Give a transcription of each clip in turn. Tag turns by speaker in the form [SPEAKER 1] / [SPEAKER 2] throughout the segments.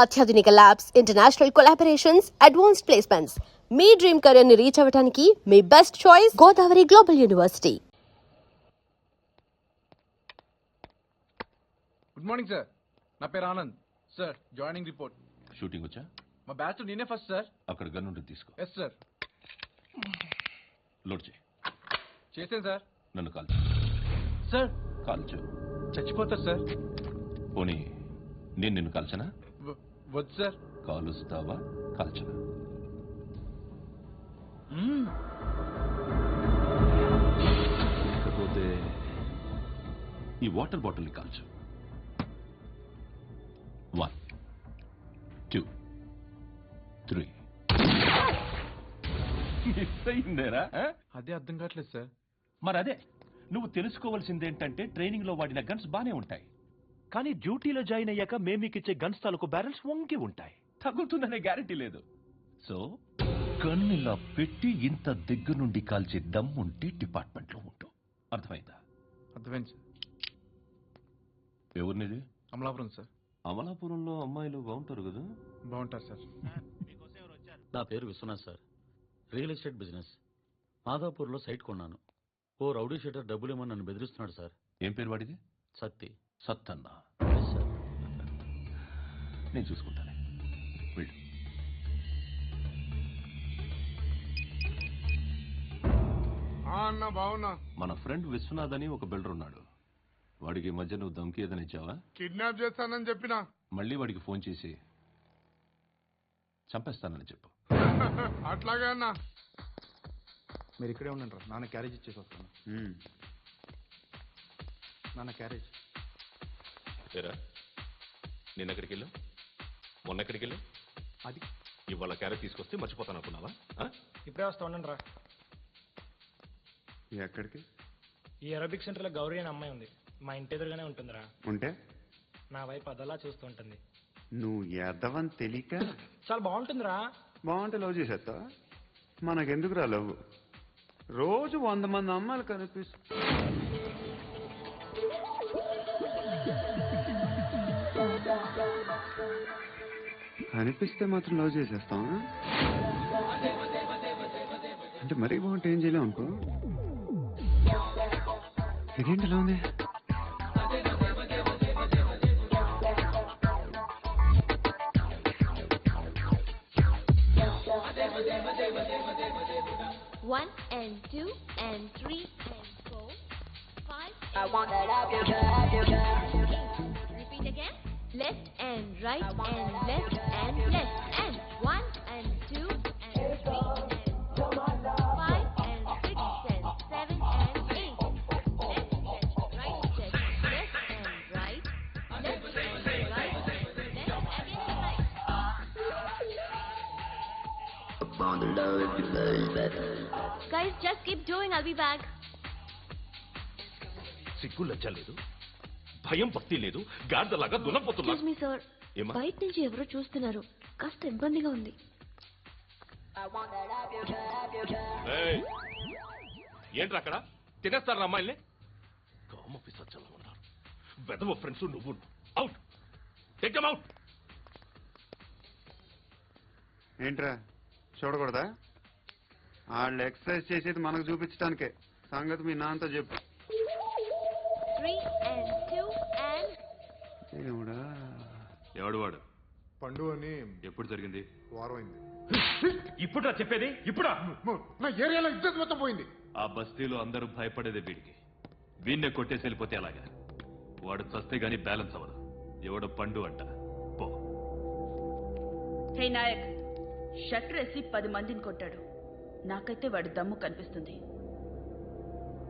[SPEAKER 1] అత్యాధునిక labs, international collaborations, advanced placements. మీ dream career ని రీచ్ అవ్వడానికి మీ best choice Godavari global university.
[SPEAKER 2] Good morning sir, నా పేరు Anand sir. Joining report.
[SPEAKER 3] Shooting వచ్చా?
[SPEAKER 2] మా బ్యాచ్ నేనే ఫస్ట్ సార్.
[SPEAKER 3] అక్కడ గన్ ఉంటుంది, తీసుకో.
[SPEAKER 2] Yes sir.
[SPEAKER 3] లోడ్ చేయి.
[SPEAKER 2] చేసాను సార్.
[SPEAKER 3] నన్ను కాల్చు.
[SPEAKER 2] సార్
[SPEAKER 3] కాల్చు.
[SPEAKER 2] చచ్చిపోతారు సార్.
[SPEAKER 3] పోనీ నేను నిన్ను కాల్చనా?
[SPEAKER 2] వద్దు సార్.
[SPEAKER 3] కాలుస్తావా కాల్చనా? లేకపోతే ఈ వాటర్ బాటిల్ని కాల్చు. 1 2 3. మిస్ అయిందేరా?
[SPEAKER 2] అదే అర్థం కావట్లేదు సార్.
[SPEAKER 3] మరి అదే నువ్వు తెలుసుకోవాల్సిందేంటంటే ట్రైనింగ్ లో వాడిన గన్స్ బానే ఉంటాయి, కానీ డ్యూటీలో జాయిన్ అయ్యాక మేము మీకు ఇచ్చే గన్స్ తాలూకు బ్యారెల్స్ వంగి ఉంటాయి. తగులుతుందనే గ్యారెంటీ లేదు. సో గన్ ఇలా పెట్టి ఇంత దగ్గర నుండి కాల్చే దమ్ ఉంటే డిపార్ట్మెంట్ లో ఉంటావు. అర్థమైందా?
[SPEAKER 2] అర్థమైంది సార్.
[SPEAKER 3] ఎవరినిది?
[SPEAKER 2] అమలాపురం సార్.
[SPEAKER 3] అమలాపురంలో అమ్మాయిలు బాగుంటారు కదా?
[SPEAKER 2] బాగుంటారు సార్.
[SPEAKER 4] నా పేరు Vishwanath sir. Real estate business. మాదాపూర్లో సైట్ కొన్నాను. ఓ రౌడీ షీటర్ డబ్బులు ఏమని నన్ను బెదిరిస్తున్నాడు సార్.
[SPEAKER 3] ఏం పేరు వాడిది?
[SPEAKER 4] సత్తి.
[SPEAKER 3] సత్తన్నా?
[SPEAKER 4] Yes sir.
[SPEAKER 3] నేను చూసుకుంటాను. వెళ్ళు.
[SPEAKER 2] అన్న బాగున్నా.
[SPEAKER 3] మన ఫ్రెండ్ విశ్వనాథ్ అని ఒక బిల్డర్ ఉన్నాడు. వాడికి ఈ మధ్య నువ్వు ధమ్కి ఏదని ఇచ్చావా?
[SPEAKER 2] కిడ్నాప్ చేస్తానని చెప్పిన.
[SPEAKER 3] మళ్ళీ వాడికి ఫోన్ చేసి చంపేస్తానని చెప్పు.
[SPEAKER 2] అట్లాగే అన్న.
[SPEAKER 5] మీరు ఇక్కడే ఉండండి, నాన్న క్యారేజ్ ఇచ్చేసి వస్తాను. నాన్న క్యారేజ్.
[SPEAKER 3] నిన్న ఎక్కడికి వెళ్ళావు? మొన్న ఎక్కడికి వెళ్ళావు?
[SPEAKER 5] అది
[SPEAKER 3] ఇవాళ క్యారెట్ తీసుకొస్తే మర్చిపోతాను అనుకున్నావా?
[SPEAKER 6] ఇప్పుడే వస్తా ఉండండి రా.
[SPEAKER 5] ఎక్కడికి?
[SPEAKER 6] ఈ అరబిక్ సెంటర్లో గౌరీ అనే అమ్మాయి ఉంది. మా ఇంటి ఎదురుగానే ఉంటుందిరా.
[SPEAKER 5] ఉంటే
[SPEAKER 6] నా వైపు అదలా చూస్తూ ఉంటుంది.
[SPEAKER 5] నువ్వు ఎద్దవని తెలియక
[SPEAKER 6] చాలా బాగుంటుందిరా.
[SPEAKER 5] బాగుంటే లవ్ చేసేస్తావా? మనకెందుకురా లవ్? రోజు 100 మంది అమ్మాయిలు కనిపిస్తే మాత్రం లవ్ చేసేస్తావా? అంటే మరీ బాగుంటే ఏం చేయలేవు అనుకో. ఇదేంటి ఇలా ఉంది?
[SPEAKER 7] One and two and three and four, 5.
[SPEAKER 8] I want that up your
[SPEAKER 7] Repeat again. Left and right and left and left and 1 and 2 and 3 and 4, 5 and 6 and 7 and 8. Left stretch, right stretch, left and right, left and right, left again right. Guys, just keep doing. I'll be back.
[SPEAKER 3] సిగ్గు లజ్జ లేదు, భయం భక్తి లేదు, గాడిదలాగా దున్నపోతున్నా.
[SPEAKER 7] Excuse me, sir.
[SPEAKER 3] ఏమా?
[SPEAKER 7] బయట నుంచి ఎవరో చూస్తున్నారు. కాస్త ఇబ్బందిగా ఉంది.
[SPEAKER 3] ఏయ్, ఏంట్రా అక్కడ? తినేస్తారా అమ్మాయిల్ని? కామ పిశాచాలు ఉన్నారు. వెదవ ఫ్రెండ్స్ నువ్వు. Out, take them out.
[SPEAKER 5] ఏంట్రా చూడకూడదా? వాళ్ళు ఎక్సర్సైజ్ చేసేది మనకు చూపించడానికే. సంగతి మీ నాన్నతో చెప్పు.
[SPEAKER 7] 3 and 2 and
[SPEAKER 5] ఏమిడా?
[SPEAKER 3] ఎవడు వాడు?
[SPEAKER 2] పండు అని.
[SPEAKER 3] ఎప్పుడు జరిగింది?
[SPEAKER 2] వారం అయింది.
[SPEAKER 3] ఇప్పుడా చెప్పేది? ఇప్పుడా?
[SPEAKER 2] నా ఏరియాలో ఇజ్జత్ మొత్తం పోయింది.
[SPEAKER 3] ఆ బస్తీలో అందరూ భయపడేదే వీడికి. వీణ్ణే కొట్టేసి వెళ్ళిపోతే అలాగా? వాడు చస్తే గానీ బ్యాలెన్స్ అవ్వదు. ఎవడో పండు అంట. పో.
[SPEAKER 8] హే నాయక్, షట్టర్ వేసి 10 మందిని కొట్టాడు. నాకైతే వాడి దమ్ము కనిపిస్తుంది.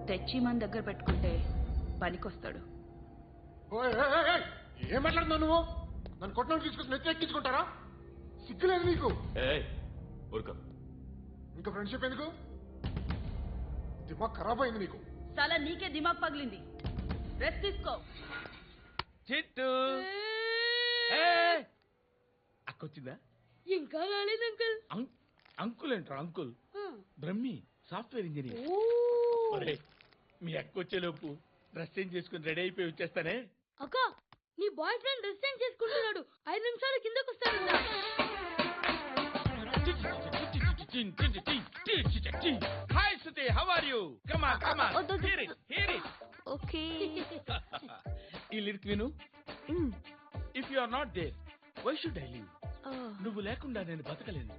[SPEAKER 8] తెచ్చి మన దగ్గర పెట్టుకుంటే పనికొస్తాడు.
[SPEAKER 2] ఏం మాట్లాడుతున్నావు నువ్వు? నన్ను కొట్టడం తీసుకొచ్చి నెత్తి ఎక్కించుకుంటారా? సిగ్గులేదు నీకు?
[SPEAKER 3] ఊరుకో.
[SPEAKER 2] ఇంకా ఫ్రెండ్షిప్ ఎందుకు? దిమాగ్ ఖరాబ్ అయింది నీకు.
[SPEAKER 8] చాలా నీకే దిమాగ్ పగిలింది. రెస్ట్ తీసుకో.
[SPEAKER 4] చిట్టు అక్కొచ్చిందా?
[SPEAKER 7] ఇంకా రాలేదు అంకుల్.
[SPEAKER 4] అంకుల్ ఏంట్రా? Uncle Brahmi, software engineer. మీ అక్కొచ్చేలోపు డ్రెస్ చేంజ్ చేసుకుని రెడీ అయిపోయి వచ్చేస్తానే.
[SPEAKER 7] అక్క, నీ బాయ్ ఫ్రెండ్ డ్రెస్ చేంజ్ చేసుకుంటున్నాడు. 5 నిమిషాలు కిందకు వస్తాడు.
[SPEAKER 9] Shruti. Hi, Shruti. How are you? Come on, come on. Hear it, hear it.
[SPEAKER 7] Okay
[SPEAKER 9] ఈ లిరిక్ విను. If you are not there why should I live? నువ్వు లేకుండా నేను బతకలేను.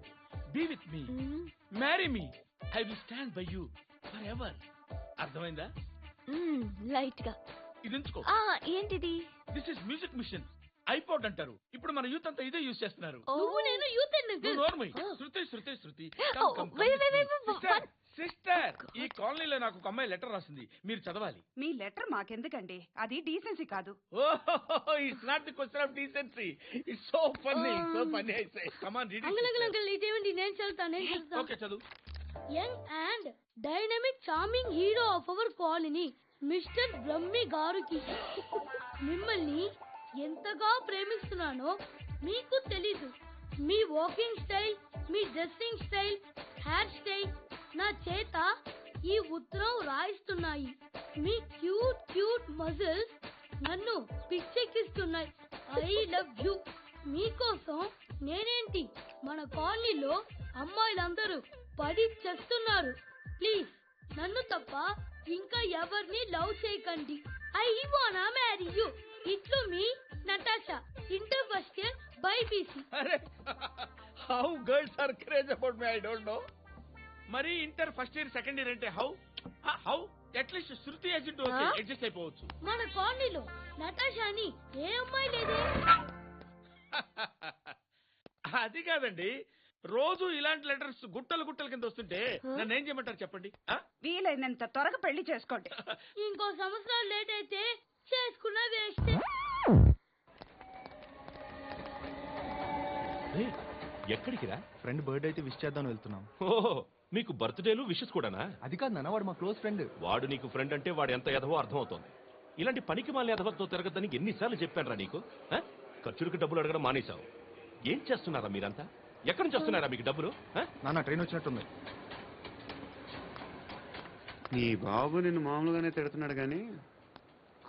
[SPEAKER 9] Be with me, marry me, I will stand by you forever. అర్థమైందా?
[SPEAKER 7] Light గా
[SPEAKER 9] ఇది ఉంచుకో.
[SPEAKER 7] ఏంటిది?
[SPEAKER 9] This is music machine. IPod అంటారు. ఇప్పుడు మన యూత్ అంతా ఇదే యూజ్ చేస్తున్నారు.
[SPEAKER 7] నువ్వు నేను యూత్
[SPEAKER 9] శృతి శృతి శృతి.
[SPEAKER 7] wait.
[SPEAKER 9] సిస్టర్, ఈ కాలనీలో నాకు ఒక అమ్మాయి లెటర్ రాసింది, మీరు చదవాలి.
[SPEAKER 8] మీ లెటర్ మాకెందుకండి, అది డీసెన్సీ కాదు.
[SPEAKER 9] ఓహో, it's not the question of decency. It's so funny, so funny. I say come on read
[SPEAKER 7] uncle ఇదేంటి? నేను చదువుతాను.
[SPEAKER 9] ఓకే, చదువు.
[SPEAKER 7] Young and dynamic charming hero of our colony mister Brahmi గారికి మిమ్మల్ని ఎంతగా ప్రేమిస్తున్నానో మీకు తెలీదు. మీ వాకింగ్ స్టైల్, మీ డ్రెస్సింగ్ స్టైల్, హెయిర్ స్టైల్ నా చేత ఈ ఉత్తరం రాయిస్తున్నాయి. మీ క్యూట్ క్యూట్ మజిల్స్ నన్ను పిచ్చెక్కిస్తున్నాయి. I love you. మీకోసం నేనేంటి, మన కాలనీలో అమ్మాయిలందరూ పడి చేస్తున్నారు. ప్లీజ్ నన్ను తప్ప ఇంకా ఎవరిని లవ్ చేయకండి. ఐ వానా మ్యారీ యూ. ఇట్లు మీ Natasha, inter first year BiPC.
[SPEAKER 9] అరే, how girls are craze about me I don't know. మరి inter first year second year అంటే how how at least Shruti agent okay, adjust అయిపోవచ్చు.
[SPEAKER 7] మన కాలనీలో నటాషా అని ఏ అమ్మాయి లేదే.
[SPEAKER 9] అది కాదండి, రోజు ఇలాంటి లెటర్స్ గుట్టలు గుట్టల కింద వస్తుంటే నన్ను ఏం చేయమంటారు చెప్పండి?
[SPEAKER 8] వీలైనంత త్వరగా పెళ్లి చేసుకోండి.
[SPEAKER 7] ఇంకో సంవత్సరాలు లేట్ అయితే చేసుకున్నా వేస్ట్.
[SPEAKER 3] ఎక్కడికి రా?
[SPEAKER 6] ఫ్రెండ్ బర్త్డే అయితే విష్ చేద్దాం వెళ్తున్నాం.
[SPEAKER 3] ఓహో, మీకు బర్త్డేలు విషెస్ కూడానా?
[SPEAKER 6] అది కాదు నాన్న, వాడు మా క్లోజ్ ఫ్రెండ్.
[SPEAKER 3] వాడు నీకు ఫ్రెండ్ అంటే వాడు ఎంత ఎదవో అర్థమవుతోంది. ఇలాంటి పనికి మాలి ఎదవతో తిరగద్దని ఎన్నిసార్లు చెప్పాను రా నీకు? ఖర్చులకు డబ్బులు అడగడం మానేశావు. ఏం చేస్తున్నారా మీరంతా? ఎక్కడి నుంచి వస్తున్నారా మీకు డబ్బులు?
[SPEAKER 6] నాన్న ట్రైన్ వచ్చినట్టుంది.
[SPEAKER 5] నీ బాబు నిన్ను మామూలుగానే తిడుతున్నాడు కానీ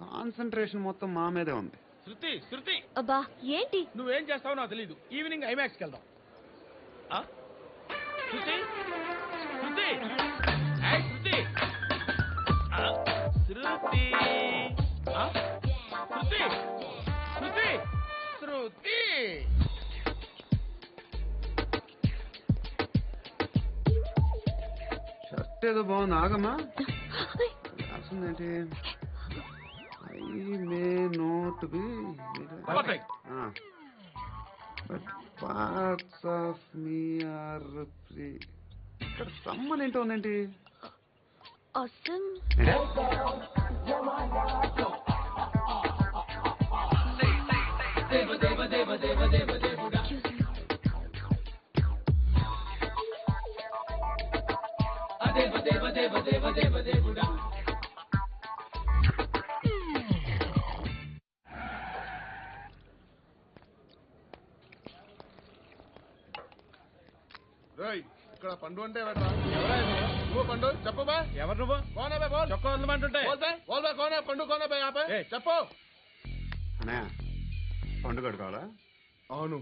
[SPEAKER 5] కాన్సన్ట్రేషన్ మొత్తం మా మీదే ఉంది.
[SPEAKER 9] శృతి శృతి,
[SPEAKER 7] అబ్బా ఏంటి?
[SPEAKER 9] నువ్వేం చేస్తావో నాకు తెలీదు. ఈవినింగ్ ఐమాక్స్కి వెళ్దాం. శృతి శృతి, ఏయ్ శృతి, శృతి, శృతి, శృతి, శృతి.
[SPEAKER 5] షర్ట్ ఏదో బాగుంది, ఆగమ్మా. రాసిందేంటి? I may not be
[SPEAKER 9] Perfect.
[SPEAKER 5] But parts of me are free. ఇక్కడ సమ్మన్ ఏంటో ఉందేంటి?
[SPEAKER 7] అసలు
[SPEAKER 2] ఇక్కడ పండు అంటే నువ్వు పండు చెప్పు బా.
[SPEAKER 9] ఎవరు నువ్వు?
[SPEAKER 2] కోనా బే బోల్.
[SPEAKER 9] చొక్కా వదలమంటుంటే
[SPEAKER 2] బోల్ బే కోనా పండు కోనా బే ఆపే చెప్పు.
[SPEAKER 5] అన్నయ్య పండుగ కావాలా?
[SPEAKER 2] అవును.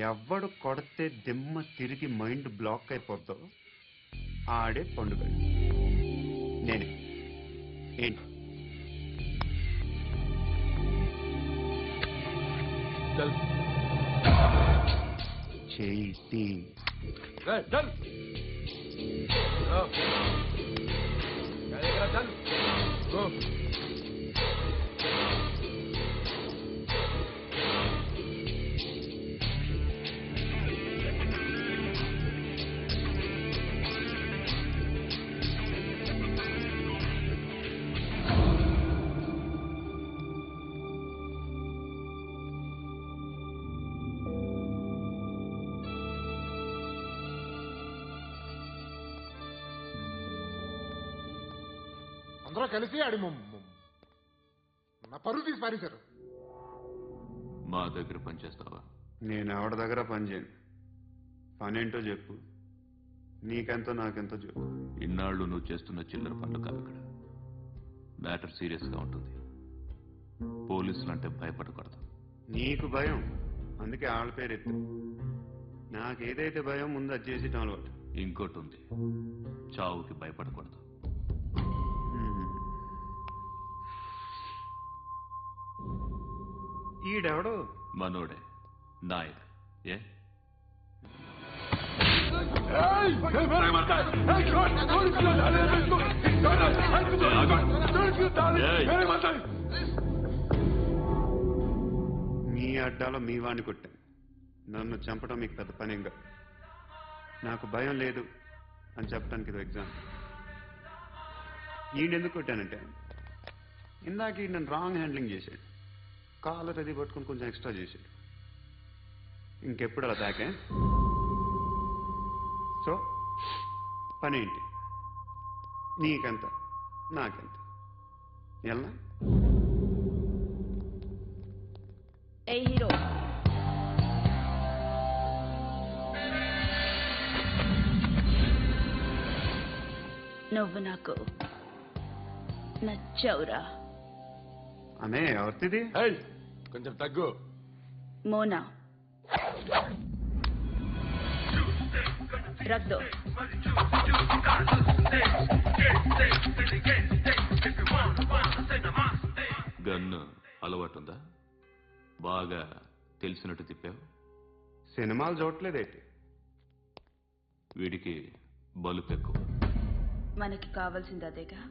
[SPEAKER 5] ఎవడు కొడితే దిమ్మ తిరిగి మైండ్ బ్లాక్ అయిపోద్దో ఆడే పండుగ. నేనే. ఏంటి?
[SPEAKER 2] చల్
[SPEAKER 5] చేతి
[SPEAKER 2] చల్ చల్ గో. అందరూ కలిసి ఆడి నా పరువు తీసి పారేశారు.
[SPEAKER 3] మా దగ్గర పనిచేస్తావా?
[SPEAKER 5] నేను ఎవరి దగ్గర పని చేయను. పనేంటో చెప్పు. నీకెంతో నాకెంతో చెప్పు.
[SPEAKER 3] ఇన్నాళ్ళు నువ్వు చేస్తున్న చిల్లర పనులు కాదు ఇక్కడ. మ్యాటర్ సీరియస్ గా ఉంటుంది. పోలీసులు అంటే భయపడకూడదు.
[SPEAKER 5] నీకు భయం, అందుకే ఆళ్ళ పేరు ఎత్తు. నాకేదైతే భయం ముందు అది చేసేటం అలవాటు.
[SPEAKER 3] ఇంకోటి ఉంది, చావుకి భయపడకూడదు.
[SPEAKER 5] ఈడెవడు?
[SPEAKER 3] మనోడే నాయక్. ఏ
[SPEAKER 5] మీ అడ్డాలో మీ వాణ్ణి కొట్టాను. నన్ను చంపడం మీకు పెద్ద పనిగా. నాకు భయం లేదు అని చెప్పడానికి ఇది ఎగ్జామ్. ఈయనెందుకు కొట్టానంటే ఇందాక ఈ నన్ను రాంగ్ హ్యాండ్లింగ్ చేశాడు. కాలర్ అది పట్టుకుని కొంచెం ఎక్స్ట్రా చేశాడు. ఇంకెప్పుడు అలా తాకే. సో పని ఏంటి? నీకెంత నాకెంత ఎలా?
[SPEAKER 8] ఏ హీరో, నువ్వు నాకు నచ్చవురా.
[SPEAKER 5] అనే ఎవరిది?
[SPEAKER 2] కొంచెం తగ్గు.
[SPEAKER 8] మోనా रख दो.
[SPEAKER 3] గన్ను అలవాటుందా? బాగా తెలిసినట్టు తిప్పావు.
[SPEAKER 5] సినిమాలు చూడట్లేదేంటి?
[SPEAKER 3] వీడికి బలుపు ఎక్కువ.
[SPEAKER 8] మనకి కావాల్సింది అదేగా.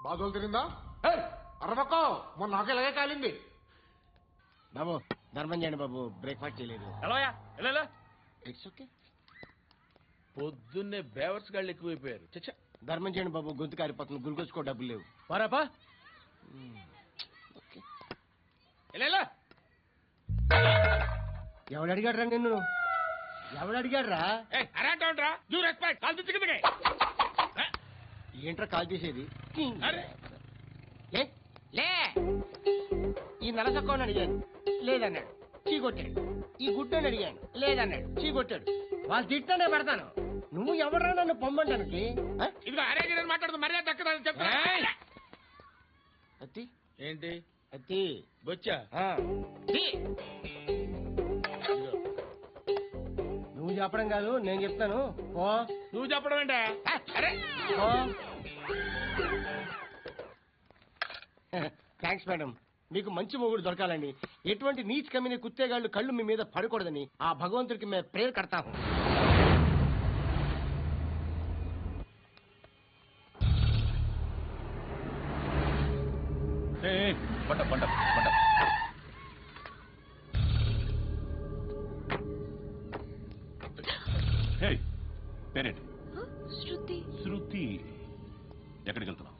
[SPEAKER 2] బాధలు తిరిందా? అరవకో, మొన్న నాకు ఇలాగే కాలింది.
[SPEAKER 10] బాబు ధర్మం చేయండి బాబు, బ్రేక్ఫాస్ట్ చేయలేదు.
[SPEAKER 9] ఎలా
[SPEAKER 10] ఇట్స్ ఓకే.
[SPEAKER 9] పొద్దున్నే బేవర్స్ గాళ్ళు ఎక్కువైపోయారు. చచ్చా,
[SPEAKER 10] ధర్మం చేయండి బాబు, గొంతు కారిపోతుంది, గురికొచ్చుకో డబ్బులు లేవు.
[SPEAKER 9] పారాపా
[SPEAKER 10] ఓకే.
[SPEAKER 9] ఎలా
[SPEAKER 10] ఎవడు అడిగాడు రా నిన్ను? ఎవడు అడిగాడు రా?
[SPEAKER 9] అరాంటా యూ రెస్పెక్ట్ కాల్ తెచ్చి కిందకి.
[SPEAKER 10] ఏంట్రా కాల్ తీసేది?
[SPEAKER 9] అరే
[SPEAKER 10] లే లే. ఈ నలసక్కని అడిగాను, లేదన్నాడు, చీ కొట్టాడు. ఈ గుడ్డని అడిగాను, లేదన్నాడు, చీ కొట్టాడు. వాళ్ళు తిట్టానే పెడతాను. నువ్వు ఎవడరా నన్ను పొమ్మంటానికి?
[SPEAKER 9] ఇదిగో అరే గిరని మాట్లాడుతూ మర్యాద దక్కదని చెప్తా.
[SPEAKER 10] అత్తి
[SPEAKER 9] ఏంటి
[SPEAKER 10] అత్తి
[SPEAKER 9] బొచ్చా?
[SPEAKER 10] నువ్వు చెప్పడం కాదు, నేను చెప్తాను. ఓ
[SPEAKER 9] నువ్వు చెప్పడం ఏంటా? అరే
[SPEAKER 10] థ్యాంక్స్ మేడం. మీకు మంచి మొగుడు దొరకాలని, ఎటువంటి నీచ్ కమ్మిన కుత్తేగాళ్ళు కళ్ళు మీ మీద పడకూడదని ఆ భగవంతుడికి మేము ప్రేయర్ కడతాము.
[SPEAKER 3] పంట పంట పంట. పేరేంటి?
[SPEAKER 7] శృతి.
[SPEAKER 3] శృతి. ఎక్కడికి వెళ్తున్నావు?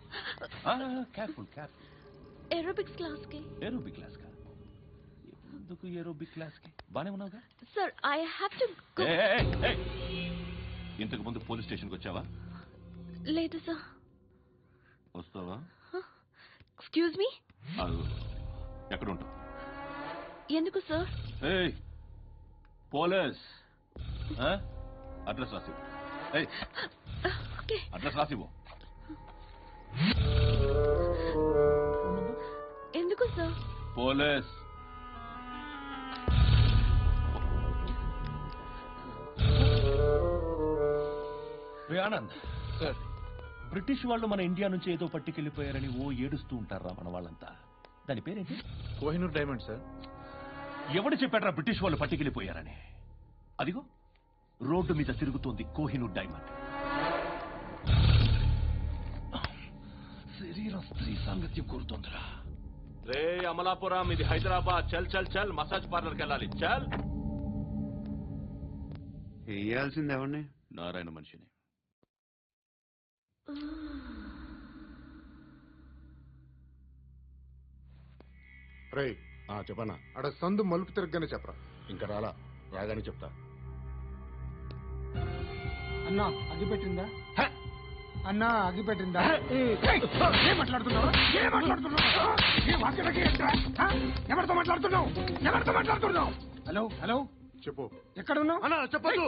[SPEAKER 3] Careful careful.
[SPEAKER 7] ఏరోబిక్స్ క్లాస్ కి.
[SPEAKER 3] ఏరోబిక్ క్లాస్ కా? ఎందుకు ఏరోబిక్ క్లాస్ కి? బానే ఉన్నావుగా?
[SPEAKER 7] Sir I have to go.
[SPEAKER 3] ఇంతకు ముందు పోలీస్ స్టేషన్కి వచ్చావా?
[SPEAKER 7] లేదు సార్.
[SPEAKER 3] వస్తావా?
[SPEAKER 7] Excuse me.
[SPEAKER 3] ఎక్కడ ఉంటావు?
[SPEAKER 7] ఎందుకు సార్?
[SPEAKER 3] పోలీస్ అడ్రస్ రాసివ్వు.
[SPEAKER 7] ఓకే.
[SPEAKER 3] అడ్రస్ రాసివ్వు.
[SPEAKER 7] ఎందుకు sir?
[SPEAKER 3] Police. Anand
[SPEAKER 9] sir,
[SPEAKER 3] British వాళ్ళు మన ఇండియా నుంచి ఏదో పట్టుకెళ్ళిపోయారని ఓ ఏడుస్తూ ఉంటారా మన వాళ్ళంతా? దాని పేరేంటి?
[SPEAKER 9] Kohinoor diamond sir.
[SPEAKER 3] ఎవడు చెప్పాడ్రా బ్రిటిష్ వాళ్ళు పట్టుకెళ్ళిపోయారని? అదిగో రోడ్డు మీద తిరుగుతోంది కోహినూర్ డైమండ్. శరీరం స్త్రీ సాంగత్యం కోరుతోందిరా. రే అమలాపురం, ఇది హైదరాబాద్. చల్ చల్ చల్, మసాజ్ పార్లర్కి వెళ్ళాలి. చల్.
[SPEAKER 5] వేయాల్సింది ఎవరిని?
[SPEAKER 3] నారాయణ మనిషిని.
[SPEAKER 2] రే
[SPEAKER 10] చెప్పనా?
[SPEAKER 2] అడ సందు మలుపు తిరగగానే చెప్పరా.
[SPEAKER 10] ఇంకా రాలా, రాగానే చెప్తా.
[SPEAKER 11] అన్నా అగ్గి పెట్టిందా? అన్నా అగ్గి పెట్టిందా? ఏం మాట్లాడుతున్నావు? ఏం మాట్లాడుతున్నావు? ఎవరితో మాట్లాడుతున్నావు? ఎవరితో మాట్లాడుతున్నావు? హలో హలో,
[SPEAKER 2] చెప్పు.
[SPEAKER 11] ఎక్కడ ఉన్నావు?
[SPEAKER 2] అన్నా చెప్పదు.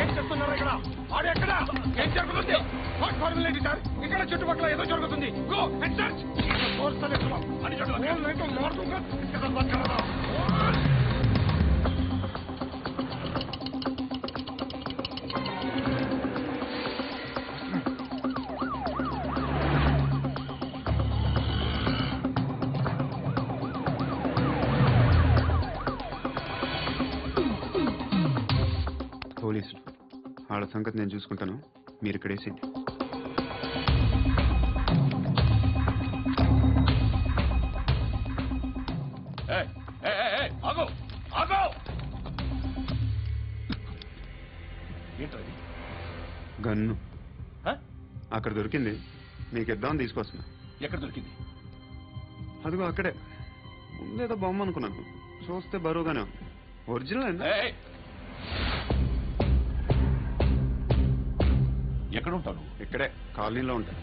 [SPEAKER 11] ఏం చెప్తున్నారు ఇక్కడ? వాడు ఎక్కడ? ఏం జరుగుతుంది? వాట్ ఫార్ములేంటి సార్? ఇక్కడ చుట్టుపక్కల ఏదో జరుగుతుంది. Go and search. అని
[SPEAKER 5] పోలీసులు వాళ్ళ సంగతి నేను చూసుకుంటాను, మీరు ఇక్కడ వేసేయండి.
[SPEAKER 3] ఆగో ఆగో ఏంటది?
[SPEAKER 5] గన్ను అక్కడ దొరికింది, మీకు ఇద్దామని తీసుకొస్తున్నా.
[SPEAKER 3] ఎక్కడ దొరికింది?
[SPEAKER 5] అదిగో అక్కడే. ముందేదో బొమ్మ అనుకున్నాను, చూస్తే బరువుగానే ఉంది. ఒరిజినల్ అండి.
[SPEAKER 3] ఎక్కడ ఉంటాను?
[SPEAKER 5] ఇక్కడే కాలనీలో ఉంటాను.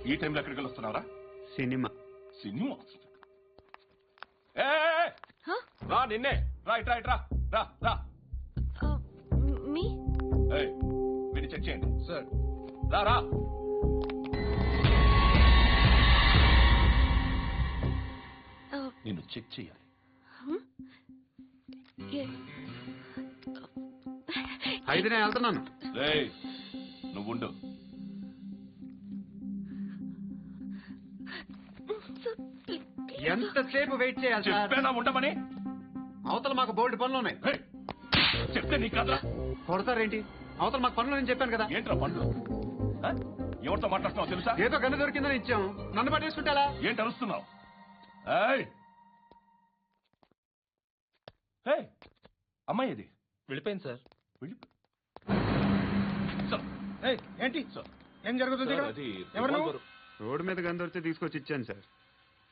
[SPEAKER 3] ఈ టైంలో ఎక్కడికి వస్తున్నారా?
[SPEAKER 5] సినిమా.
[SPEAKER 3] సినిమా రా, నిన్నే రా, ఇట్రా ఇట్రా, రా రా.
[SPEAKER 7] మీ
[SPEAKER 3] మీరు చెక్ చేయండి సార్. రా రా. నిన్ను చెక్ చేయాలి.
[SPEAKER 5] అయితే నేను వెళ్తున్నాను.
[SPEAKER 3] నువ్వు ఉండు.
[SPEAKER 5] ఎంతసేపు వెయిట్ చేయాలి?
[SPEAKER 3] చెప్పేనా ఉండమని?
[SPEAKER 5] అవతల మాకు బోల్డ్ పనులు ఉన్నాయి.
[SPEAKER 3] చెప్తే నీకు కదా
[SPEAKER 5] కొడతారేంటి? అవతల మాకు పనులు నేను చెప్పాను కదా.
[SPEAKER 3] ఏంట్రా పనులు? ఎవరితో మాట్లాడుతున్నావు తెలుసా?
[SPEAKER 5] ఏదో గన్ను దొరికిందని ఇచ్చాం, నన్ను పట్టేసుకుంటా.
[SPEAKER 3] ఏంటి అరుస్తున్నావు? అమ్మాయి ఇది
[SPEAKER 6] వెళ్ళిపోయింది సార్.
[SPEAKER 11] ఏంటి ఏం జరుగుతుంది? ఎవరు?
[SPEAKER 5] రోడ్డు మీద గన్ను దొరికితే తీసుకొచ్చి ఇచ్చాను సార్.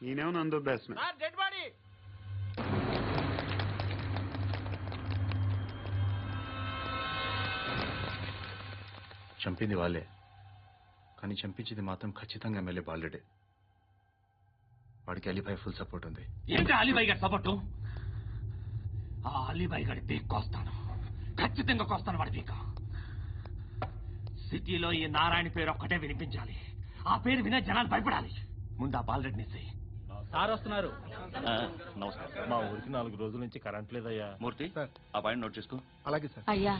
[SPEAKER 5] ఈయనేమో నందు బెస్ట్.
[SPEAKER 10] Dead body.
[SPEAKER 12] చంపింది వాళ్ళే, కానీ చంపించింది మాత్రం ఖచ్చితంగా ఎమ్మెల్యే బాలుడే. వాడికి అలీబాయ్ ఫుల్ సపోర్ట్ ఉంది.
[SPEAKER 9] ఏంటి అలీబాయ్ గారి సపోర్టు? ఆ అలీబాయ్ గారి పీక్ కోస్తాను, ఖచ్చితంగా కోస్తాను వాడి పీక. సిటీలో ఈ నారాయణ పేరు ఒక్కటే వినిపించాలి. ఆ పేరు వినే జనాలు భయపడాలి. ముందు ఆ బాలరెడ్డిని
[SPEAKER 6] సార్ వస్తున్నారు.
[SPEAKER 3] నమస్కారం.
[SPEAKER 6] మా ఊరికి 4 రోజుల నుంచి కరెంట్ లేదయ్యా.
[SPEAKER 3] మూర్తి, ఆ పాయింట్ నోట్ చేసుకో.
[SPEAKER 11] అలాగే సార్.
[SPEAKER 8] అయ్యా,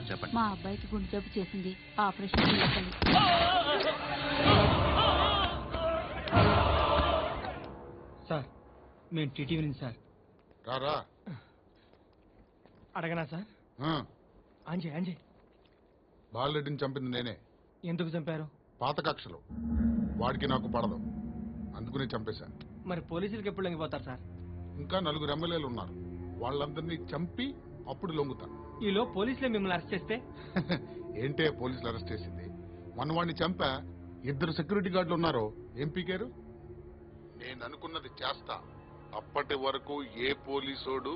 [SPEAKER 3] చెప్పండి.
[SPEAKER 8] మా అబ్బాయికి గుండె జబ్బు చేసింది, ఆపరేషన్ చేయాలి.
[SPEAKER 6] సార్ మేము టీటీవీ నుంచి సార్.
[SPEAKER 2] రారా.
[SPEAKER 6] అడగనా సార్? అంజయ్
[SPEAKER 2] బాలరెడ్డిని చంపింది నేనే.
[SPEAKER 6] ఎందుకు చంపారు?
[SPEAKER 2] పాత కక్షలు, వాడికి నాకు పడదు, అందుకునే చంపేశాను.
[SPEAKER 6] మరి పోలీసులకు ఎప్పుడు లొంగిపోతారు సార్?
[SPEAKER 2] ఇంకా 4 ఎమ్మెల్యేలు ఉన్నారు, వాళ్ళందరినీ చంపి అప్పుడు లొంగుతా.
[SPEAKER 6] ఈలో పోలీసులే మిమ్మల్ని అరెస్ట్ చేస్తే?
[SPEAKER 2] ఏంటే పోలీసులు అరెస్ట్ చేసింది? వాడిని చంపా, 2 సెక్యూరిటీ గార్డులు ఉన్నారు, ఏం పీకారు? నేను అనుకున్నది చేస్తా. అప్పటి వరకు ఏ పోలీసోడు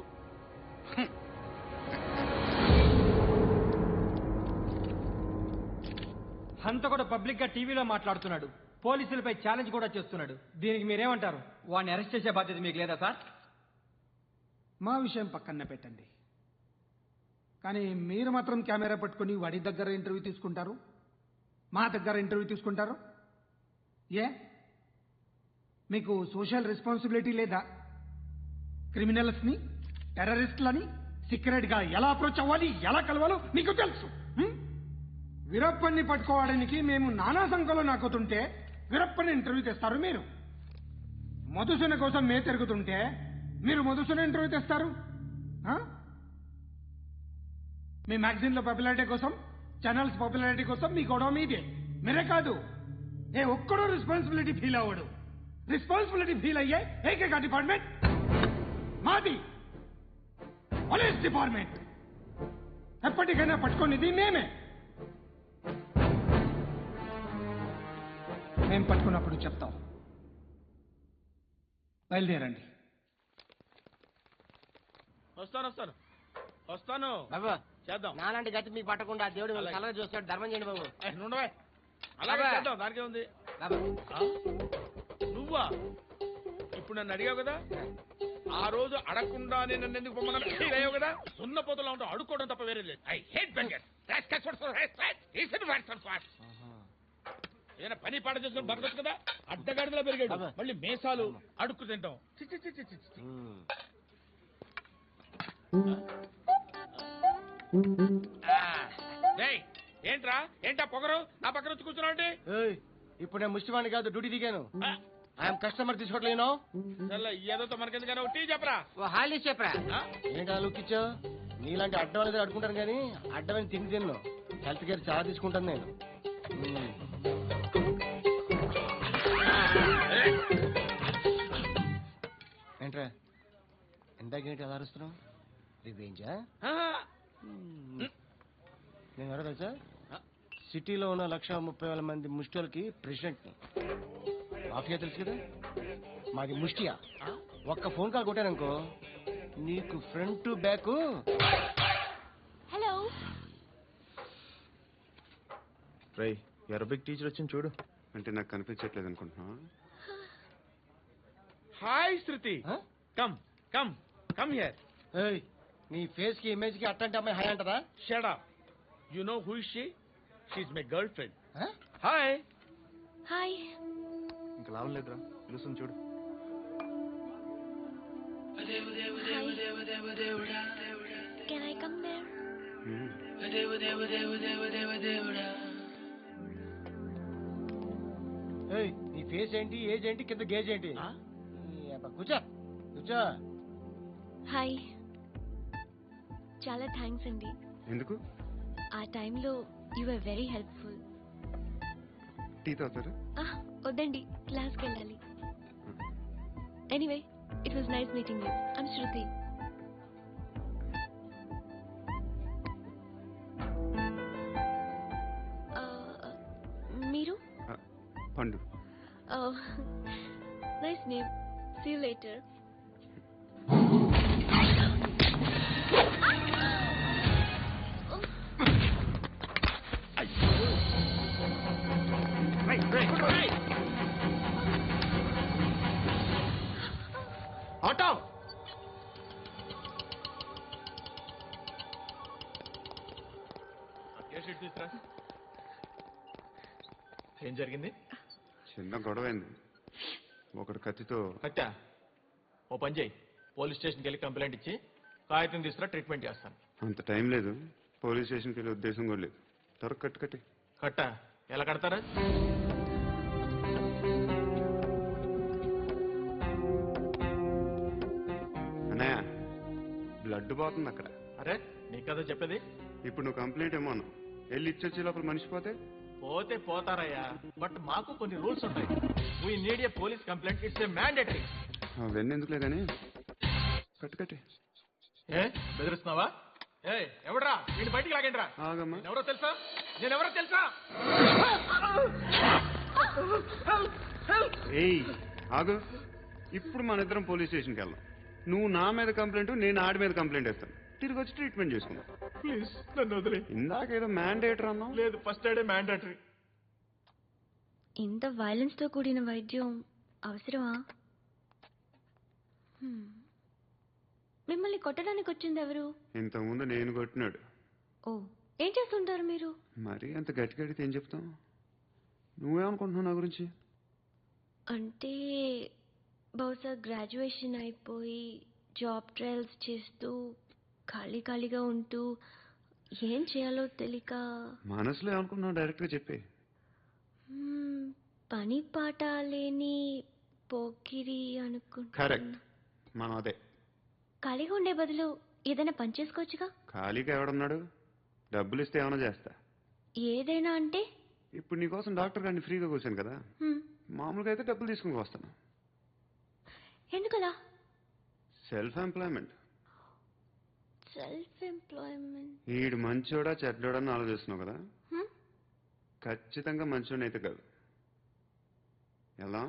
[SPEAKER 6] అంత కూడా పబ్లిక్ గా టీవీలో మాట్లాడుతున్నాడు, పోలీసులపై ఛాలెంజ్ కూడా చేస్తున్నాడు. దీనికి మీరేమంటారు? వాడిని అరెస్ట్ చేసే బాధ్యత మీకు లేదా సార్?
[SPEAKER 11] మా విషయం పక్కన పెట్టండి, కానీ మీరు మాత్రం కెమెరా పట్టుకుని వాడి దగ్గర ఇంటర్వ్యూ తీసుకుంటారు, మా దగ్గర ఇంటర్వ్యూ తీసుకుంటారు. ఏ మీకు సోషల్ రెస్పాన్సిబిలిటీ లేదా? క్రిమినల్స్ని, టెర్రరిస్టులని సీక్రెట్ గా ఎలా అప్రోచ్ అవ్వాలి, ఎలా కలవాలో మీకు తెలుసు. వీరప్పన్ని పట్టుకోవడానికి మేము నానా సంఖ్యలో నాకుతుంటే వీరప్పని ఇంటర్వ్యూ తెస్తారు మీరు. మధుసూన కోసం మే తిరుగుతుంటే మీరు మధుసూన ఇంటర్వ్యూ తెస్తారు. మీ మ్యాగజైన్లో పాపులారిటీ కోసం, ఛానల్స్ పాపులారిటీ కోసం మీ గొడవ మీదే. మీరే కాదు, ఏ ఒక్కడో రెస్పాన్సిబిలిటీ ఫీల్ అవ్వడు. రెస్పాన్సిబిలిటీ ఫీల్ అయ్యే ఏకైక డిపార్ట్మెంట్ మాది, పోలీస్ డిపార్ట్మెంట్. ఎప్పటికైనా పట్టుకునేది మేమే. మేము పట్టుకున్నప్పుడు చెప్తాం. బయలుదేరండి.
[SPEAKER 9] వస్తాను చేద్దాం.
[SPEAKER 10] నాలాంటి గతి మీకు పట్టకుండా దేవుడు కలగా చూస్తాడు. ధర్మం చేయండి బాబు.
[SPEAKER 9] అలాగే చేద్దాం, దానికే ఉంది. నువ్వా ఇప్పుడు నన్ను అడిగావు కదా, ఆ రోజు అడగకుండా నేను నన్ను ఎందుకు పొమ్మన్నాను ఫీల్ అయ్యావు కదా. ఉన్న పోతలో ఉంటావు, అడుక్కోవడం తప్ప వేరే లేదు. I hate bangers. ఏదైనా పని పాట చేసుకుని బతకొచ్చు కదా. అడ్డగాడిదలా పెరిగాడు, మళ్ళీ మేసాలు అడుక్కు తింటాం. చి, చి, చి, చి, చి, చి. డేయ్, ఏంటా పొగరు నా పక్కన వచ్చి కూర్చున్నావు?
[SPEAKER 10] ఇప్పుడు నేను ముష్టివాణి కాదు, డ్యూటీ దిగాను. ఐఎమ్ కస్టమర్ తీసుకోవట్లేను.
[SPEAKER 9] ఏదో మనకెందుకైనా టీ చెప్పరా,
[SPEAKER 10] హాలీ చెప్పరా. ఏంటి అలా లుక్ ఇచ్చావు? నీలాంటి అడ్డం అనేది అడుకుంటాను కానీ అడ్డమైన తిండి తిన్ను. హెల్త్ కేర్ చాలా తీసుకుంటాను నేను. ఏంట్రా ఇందాకేంటి ఎలా అరుస్తున్నావు? రివేంజా? నేను ఎవరో తెలుసా? సిటీలో ఉన్న 130,000 మంది ముష్టిలకి ప్రెసిడెంట్ని. మాఫియా తెలుసు కదా, మాది ముష్టియా. ఒక్క ఫోన్ కాల్ కొట్టాననుకో నీకు ఫ్రంట్ టు బ్యాక్.
[SPEAKER 7] హలో
[SPEAKER 12] రై అరబిక్ టీచర్ వచ్చింది చూడు.
[SPEAKER 5] అంటే నాకు కనిపించట్లేదు అనుకుంటున్నా.
[SPEAKER 9] Hi Shruti, come come come here.
[SPEAKER 10] నీ ఫేస్ కి ఇమేజ్ కి అట్టంటే అమ్మాయి హాయ్ అంటదా?
[SPEAKER 9] Shut up. You know who is she? She is my girl friend. Hi
[SPEAKER 7] hi.
[SPEAKER 12] ఇంకా లాభం లేదురా, పిలుస్తుంది చూడు.
[SPEAKER 7] Can I come there?
[SPEAKER 10] నీ ఫేస్ ఏంటి, ఏజ్ ఏంటి, కింద గేజ్ ఏంటి? కూర్చో కూర్చో.
[SPEAKER 7] హాయ్, చాలా థ్యాంక్స్ అండి.
[SPEAKER 5] ఎందుకు?
[SPEAKER 7] ఆ టైంలో you are very helpful.
[SPEAKER 5] Tea తాగుతారా?
[SPEAKER 7] వద్దండి, క్లాస్కి వెళ్ళాలి. Anyway, it was nice meeting you. I'm Shruti. మీరు?
[SPEAKER 5] Pandu.
[SPEAKER 7] Nice name. See you later.
[SPEAKER 9] Auto
[SPEAKER 12] ఏం జరిగింది?
[SPEAKER 5] చిన్న గొడవైంది. ఒకటి కత్తితో.
[SPEAKER 12] కట్టా? ఓ పని చేయి, పోలీస్ స్టేషన్కి వెళ్ళి కంప్లైంట్ ఇచ్చి కాగితం తీసుకురా, ట్రీట్మెంట్ చేస్తాను.
[SPEAKER 5] అంత టైం లేదు, పోలీస్ స్టేషన్కి వెళ్ళే ఉద్దేశం కూడా లేదు. త్వరగా కట్టి.
[SPEAKER 12] కట్టా? ఎలా కడతారా?
[SPEAKER 5] అన్నయ్య, బ్లడ్ పోతుంది అక్కడ.
[SPEAKER 12] అరే నీ కదా చెప్పేది.
[SPEAKER 5] ఇప్పుడు నువ్వు కంప్లైంట్ ఏమో అన్నావు, వెళ్ళి ఇచ్చొచ్చే లోపల మనిషి పోతే
[SPEAKER 12] పోతే పోతారయ్యా, బట్ మాకు కొన్ని రూల్స్ ఉంటాయి. We need a police complaint, it's a mandatory.
[SPEAKER 5] అవన్నీ ఎందుకులే కానీ కట్టి.
[SPEAKER 12] ఏ బెదిరిస్తున్నావా? ఏ ఎవడ్రా వీడిని బయటికి లాగండి రా.
[SPEAKER 5] ఆగమ్మా.
[SPEAKER 12] నేనెవరో తెలుసా?
[SPEAKER 5] ఏయ్ ఆగు. ఇప్పుడు మన ఇద్దరం పోలీస్ స్టేషన్కి వెళ్దాం. నువ్వు నా మీద కంప్లైంట్, నేను ఆడి మీద కంప్లైంట్ వేస్తాను. తిరిగి వచ్చి ట్రీట్మెంట్ చేసుకుందాం.
[SPEAKER 12] ప్లీజ్ నన్ను వదిలే.
[SPEAKER 5] ఇందాకేదో మ్యాండేటరీ అన్నావు.
[SPEAKER 12] లేదు, ఫస్ట్ ఎయిడే మ్యాండేటరీ.
[SPEAKER 7] ఇంత వైలెన్స్ తో కూడిన వైద్యం అవసరమా? మిమ్మల్ని కొట్టడానికి వచ్చింది ఎవరు?
[SPEAKER 5] ఇంతకుముందు నేను కొట్టినాడు.
[SPEAKER 7] ఓ, ఏం చేస్తుంటారు మీరు?
[SPEAKER 5] మరి అంత గట్టి గడితే ఏం చెప్తాం? నువ్వేమనుకుంటున్నావు నా గురించి?
[SPEAKER 7] అంటే బహుశా గ్రాడ్యుయేషన్ అయిపోయి జాబ్ ట్రయల్స్ చేస్తూ ఖాళీగా ఉంటూ ఏం చేయాలో తెలియక.
[SPEAKER 5] మనసులో ఏమనుకుంటున్నావు డైరెక్ట్గా చెప్పే.
[SPEAKER 7] పని పాట లేని పోకిరి అనుకుంటా.
[SPEAKER 5] కరెక్ట్, మనం అదే.
[SPEAKER 7] ఖాళీగా ఉండే బదులు ఏదైనా పని చేసుకోవచ్చుగా.
[SPEAKER 5] ఖాళీగా ఎవడున్నాడు? డబ్బులు ఇస్తే ఏమైనా చేస్తా.
[SPEAKER 7] ఏదైనా అంటే?
[SPEAKER 5] ఇప్పుడు నీకోసం డాక్టర్ గారిని ఫ్రీగా కూర్చాను కదా, మామూలుగా అయితే డబ్బులు తీసుకుని వస్తాను.
[SPEAKER 7] ఎందుకలా?
[SPEAKER 5] Self employment. ఈడు
[SPEAKER 7] సెల్ఫ్
[SPEAKER 5] మంచోడా చెడ్డోడా అని ఆలోచిస్తున్నావు కదా, ఖచ్చితంగా మంచోడని అయితే కాదు. ఎలా?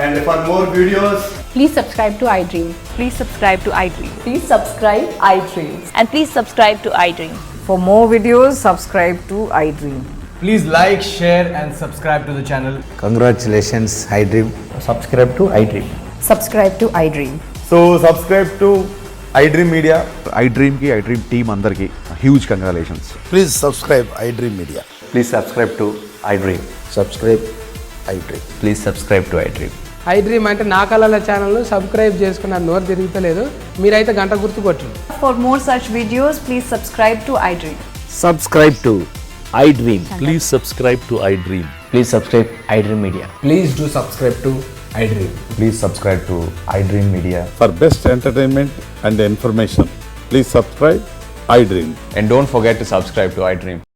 [SPEAKER 13] And for more videos,
[SPEAKER 14] please subscribe to iDream.
[SPEAKER 15] Please subscribe to iDream.
[SPEAKER 14] Please subscribe iDream.
[SPEAKER 15] And please subscribe to iDream.
[SPEAKER 14] For more videos, subscribe to iDream.
[SPEAKER 13] Please like, share, and subscribe to the channel.
[SPEAKER 16] Congratulations, iDream.
[SPEAKER 13] Subscribe to iDream.
[SPEAKER 14] Subscribe to iDream.
[SPEAKER 13] So subscribe to iDream Media.
[SPEAKER 12] iDream की iDream team अंदर की huge congratulations.
[SPEAKER 16] Please subscribe iDream Media.
[SPEAKER 13] Please subscribe to iDream.
[SPEAKER 16] Subscribe iDream.
[SPEAKER 13] Please subscribe to iDream.
[SPEAKER 6] iDream అంటే నా కళల channel subscribe చేసుకున్న నోరు తిరుగుతలేదు మీరైతే గంట గుర్తు కొట్టండి.
[SPEAKER 14] For more such videos, please subscribe to iDream.
[SPEAKER 16] Subscribe to iDream.
[SPEAKER 3] Please subscribe to iDream.
[SPEAKER 13] Please subscribe iDream Media. Please do subscribe to iDream.
[SPEAKER 12] Please subscribe to iDream Media.
[SPEAKER 2] For best entertainment and information, please subscribe iDream.
[SPEAKER 12] And don't forget to subscribe to iDream.